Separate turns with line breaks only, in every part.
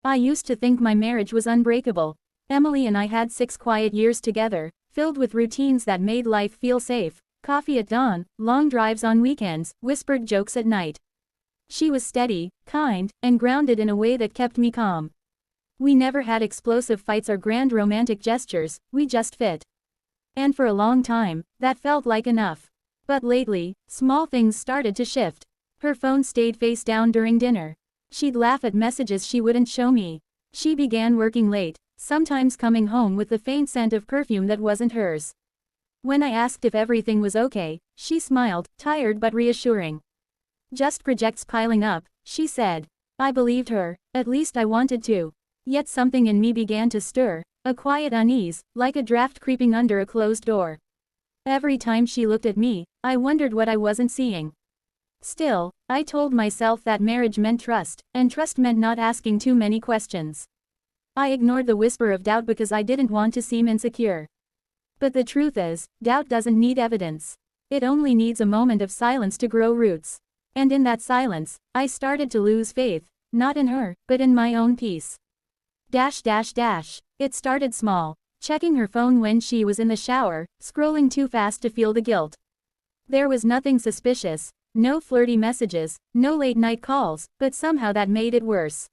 I used to think my marriage was unbreakable. Emily and I had 6 quiet years together, filled with routines that made life feel safe. Coffee at dawn, long drives on weekends, whispered jokes at night. She was steady, kind, and grounded in a way that kept me calm. We never had explosive fights or grand romantic gestures, we just fit. And for a long time, that felt like enough. But lately, small things started to shift. Her phone stayed face down during dinner. She'd laugh at messages she wouldn't show me. She began working late, sometimes coming home with the faint scent of perfume that wasn't hers. When I asked if everything was okay, she smiled, tired but reassuring. Just projects piling up, she said. I believed her, at least I wanted to. Yet something in me began to stir, a quiet unease, like a draft creeping under a closed door. Every time she looked at me, I wondered what I wasn't seeing. Still, I told myself that marriage meant trust, and trust meant not asking too many questions. I ignored the whisper of doubt because I didn't want to seem insecure. But the truth is, doubt doesn't need evidence. It only needs a moment of silence to grow roots. And in that silence, I started to lose faith, not in her, but in my own peace. It started small, checking her phone when she was in the shower, scrolling too fast to feel the guilt. There was nothing suspicious, no flirty messages, no late-night calls, but somehow that made it worse.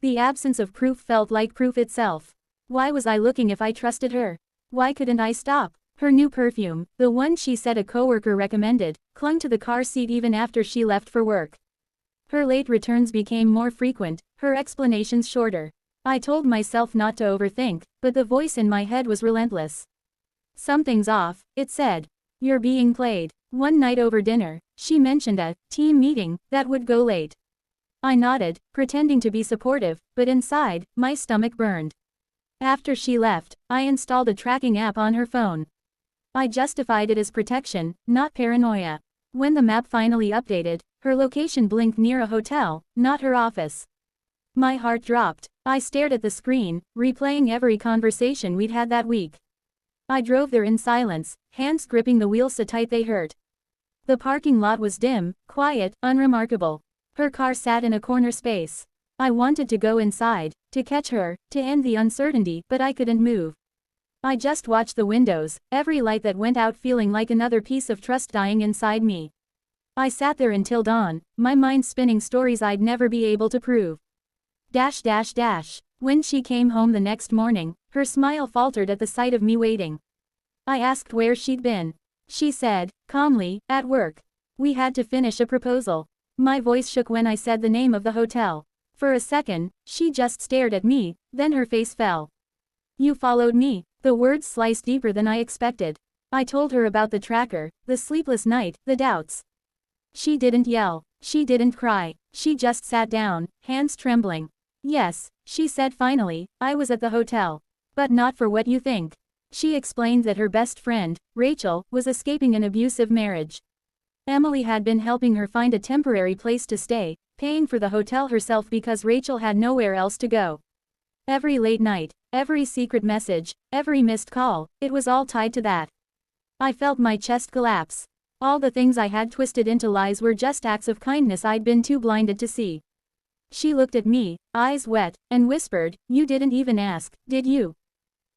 The absence of proof felt like proof itself. Why was I looking if I trusted her? Why couldn't I stop? Her new perfume, the one she said a coworker recommended, clung to the car seat even after she left for work. Her late returns became more frequent, her explanations shorter. I told myself not to overthink, but the voice in my head was relentless. Something's off, it said. You're being played. One night over dinner, she mentioned a team meeting that would go late. I nodded, pretending to be supportive, but inside, my stomach burned. After she left, I installed a tracking app on her phone. I justified it as protection, not paranoia. When the map finally updated, her location blinked near a hotel, not her office. My heart dropped. I stared at the screen, replaying every conversation we'd had that week. I drove there in silence, hands gripping the wheels so tight they hurt. The parking lot was dim, quiet, unremarkable. Her car sat in a corner space. I wanted to go inside, to catch her, to end the uncertainty, but I couldn't move. I just watched the windows, every light that went out feeling like another piece of trust dying inside me. I sat there until dawn, my mind spinning stories I'd never be able to prove. When she came home the next morning, her smile faltered at the sight of me waiting. I asked where she'd been. She said, calmly, at work. We had to finish a proposal. My voice shook when I said the name of the hotel. For a second, she just stared at me, then her face fell. You followed me. The words sliced deeper than I expected. I told her about the tracker, the sleepless night, the doubts. She didn't yell. She didn't cry. She just sat down, hands trembling. Yes, she said finally, I was at the hotel. But not for what you think. She explained that her best friend, Rachel, was escaping an abusive marriage. Emily had been helping her find a temporary place to stay, paying for the hotel herself because Rachel had nowhere else to go. Every late night, every secret message, every missed call, it was all tied to that. I felt my chest collapse. All the things I had twisted into lies were just acts of kindness I'd been too blinded to see. She looked at me, eyes wet, and whispered, you didn't even ask, did you?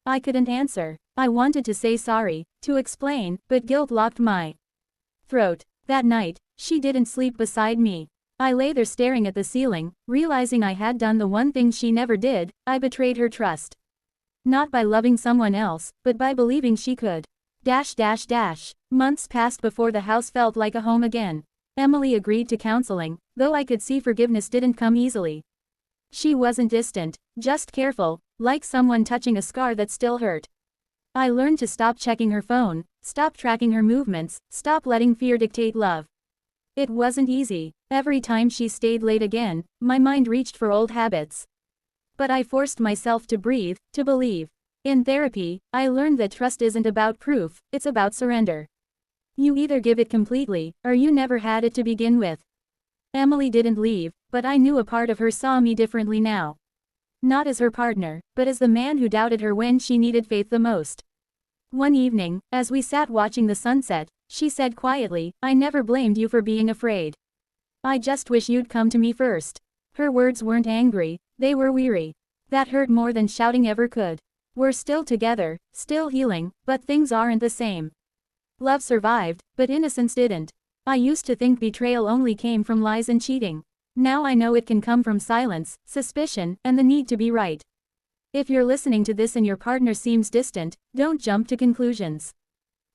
I couldn't answer. I wanted to say sorry, to explain, but guilt locked my throat. That night, she didn't sleep beside me. I lay there staring at the ceiling, realizing I had done the one thing she never did, I betrayed her trust. Not by loving someone else, but by believing she could. Months passed before the house felt like a home again. Emily agreed to counseling, though I could see forgiveness didn't come easily. She wasn't distant, just careful, like someone touching a scar that still hurt. I learned to stop checking her phone, stop tracking her movements, stop letting fear dictate love. It wasn't easy. Every time she stayed late again, my mind reached for old habits. But I forced myself to breathe, to believe. In therapy, I learned that trust isn't about proof, it's about surrender. You either give it completely, or you never had it to begin with. Emily didn't leave, but I knew a part of her saw me differently now. Not as her partner, but as the man who doubted her when she needed faith the most. One evening, as we sat watching the sunset, she said quietly, I never blamed you for being afraid. I just wish you'd come to me first. Her words weren't angry, They were weary. That hurt more than shouting ever could. We're still together, still healing, but things aren't the same. Love survived, but innocence didn't. I used to think betrayal only came from lies and cheating. Now I know it can come from silence, suspicion, and the need to be right. If you're listening to this and your partner seems distant, don't jump to conclusions.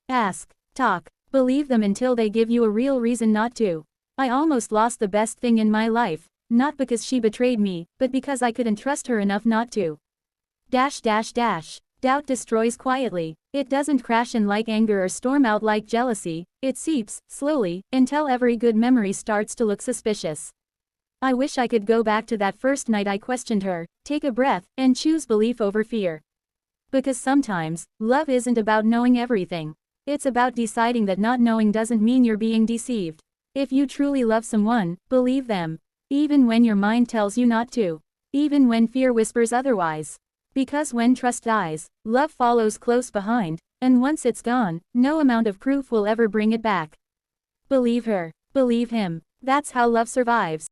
Ask, talk, believe them until they give you a real reason not to. I almost lost the best thing in my life, not because she betrayed me, but because I couldn't trust her enough not to. Doubt destroys quietly. It doesn't crash in like anger or storm out like jealousy, it seeps, slowly, until every good memory starts to look suspicious. I wish I could go back to that first night I questioned her, take a breath, and choose belief over fear. Because sometimes, love isn't about knowing everything. It's about deciding that not knowing doesn't mean you're being deceived. If you truly love someone, believe them. Even when your mind tells you not to. Even when fear whispers otherwise. Because when trust dies, love follows close behind, and once it's gone, no amount of proof will ever bring it back. Believe her. Believe him. That's how love survives.